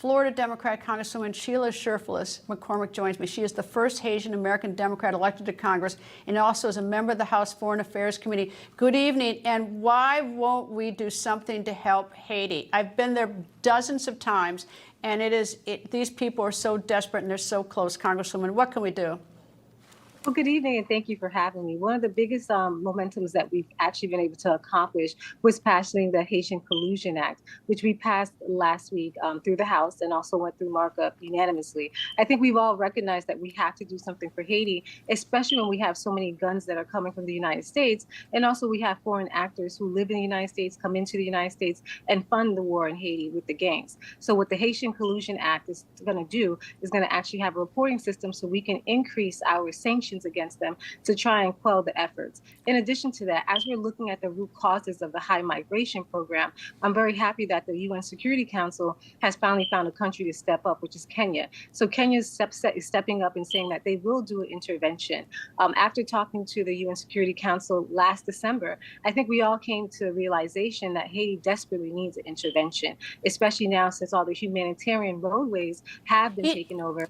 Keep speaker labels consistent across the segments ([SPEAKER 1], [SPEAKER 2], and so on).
[SPEAKER 1] Florida Democrat Congresswoman Cherfilus-McCormick joins me. She is the first Haitian American Democrat elected to Congress and also is a member of the House Foreign Affairs Committee. Good evening. And why won't we do something to help Haiti? I've been there dozens of times, and these people are so desperate and they're so close. Congresswoman, what can we do?
[SPEAKER 2] Well, good evening, and thank you for having me. One of the biggest momentums that we've actually been able to accomplish was passing the Haitian Collusion Act, which we passed last week through the House and also went through markup unanimously. I think we've all recognized that we have to do something for Haiti, especially when we have so many guns that are coming from the United States, and also we have foreign actors who live in the United States, come into the United States, and fund the war in Haiti with the gangs. So what the Haitian Collusion Act is going to do is going to actually have a reporting system so we can increase our sanctions against them to try and quell the efforts. In addition to that, as we're looking at the root causes of the high migration program, I'm very happy that the UN Security Council has finally found a country to step up, which is Kenya. So Kenya is stepping up and saying that they will do an intervention. After talking to the UN Security Council last December, I think we all came to the realization that Haiti desperately needs an intervention, especially now since all the humanitarian roadways have been taken over.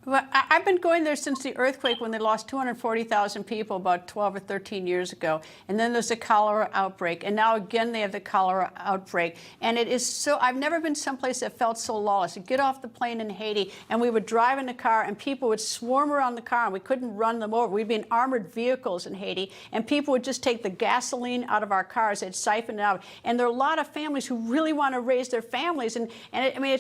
[SPEAKER 1] Well, I've been going there since the earthquake when they lost 240,000 people about 12 or 13 years ago. And then there's the cholera outbreak. And now again, they have the cholera outbreak. And it is so, I've never been someplace that felt so lawless. You get off the plane in Haiti and we would drive in the car and people would swarm around the car and we couldn't run them over. We'd be in armored vehicles in Haiti and people would just take the gasoline out of our cars. They'd siphon it out. And there are a lot of families who really want to raise their families. I mean,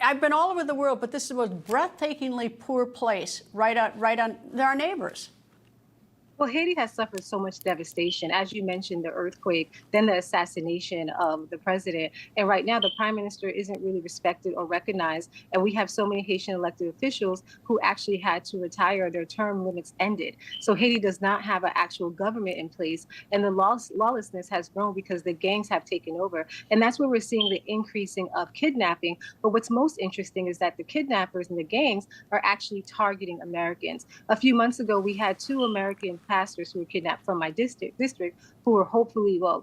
[SPEAKER 1] I've been all over the world, but this is the most breathtakingly poor place they're our neighbors.
[SPEAKER 2] Well, Haiti has suffered so much devastation. As you mentioned, the earthquake, then the assassination of the president. And right now, the prime minister isn't really respected or recognized. And we have so many Haitian elected officials who actually had to retire. Their term limits ended. So Haiti does not have an actual government in place. And the lawlessness has grown because the gangs have taken over. And that's where we're seeing the increasing of kidnapping. But what's most interesting is that the kidnappers and the gangs are actually targeting Americans. A few months ago, we had 2 American pastors who were kidnapped from my district who were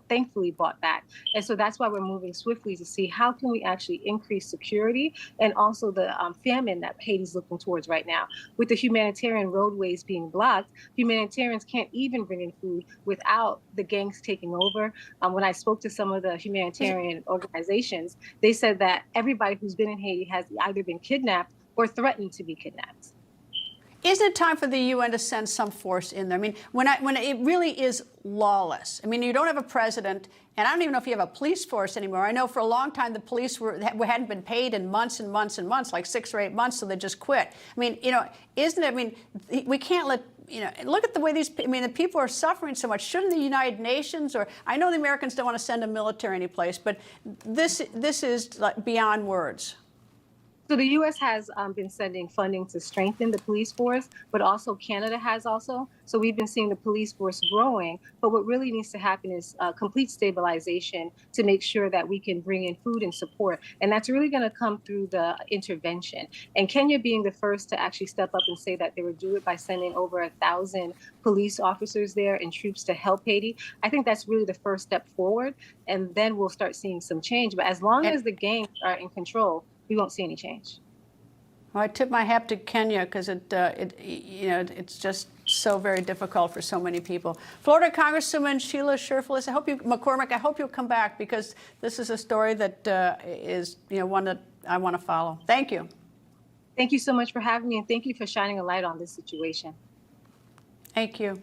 [SPEAKER 2] thankfully brought back. And so that's why we're moving swiftly to see how can we actually increase security and also the famine that Haiti's looking towards right now. With the humanitarian roadways being blocked, humanitarians can't even bring in food without the gangs taking over. When I spoke to some of the humanitarian organizations, they said that everybody who's been in Haiti has either been kidnapped or threatened to be kidnapped.
[SPEAKER 1] Isn't it time for the UN to send some force in there? I mean, when it really is lawless. I mean, you don't have a president, and I don't even know if you have a police force anymore. I know for a long time the police hadn't been paid in months and months and months, like 6 or 8 months, so they just quit. I mean, isn't it? I mean, we can't let. Look at the way the people are suffering so much. Shouldn't the United Nations, or I know the Americans don't want to send a military anyplace, but this is like beyond words.
[SPEAKER 2] So the U.S. has been sending funding to strengthen the police force, but also Canada has also. So we've been seeing the police force growing. But what really needs to happen is complete stabilization to make sure that we can bring in food and support. And that's really going to come through the intervention. And Kenya being the first to actually step up and say that they would do it by sending over 1,000 police officers there and troops to help Haiti, I think that's really the first step forward. And then we'll start seeing some change. But as long as the gangs are in control, we won't see any change.
[SPEAKER 1] Well, I tip my hat to Kenya because it's just so very difficult for so many people. Florida Congresswoman McCormick, I hope you'll come back because this is a story that is one that I want to follow. Thank you.
[SPEAKER 2] Thank you so much for having me, and thank you for shining a light on this situation.
[SPEAKER 1] Thank you.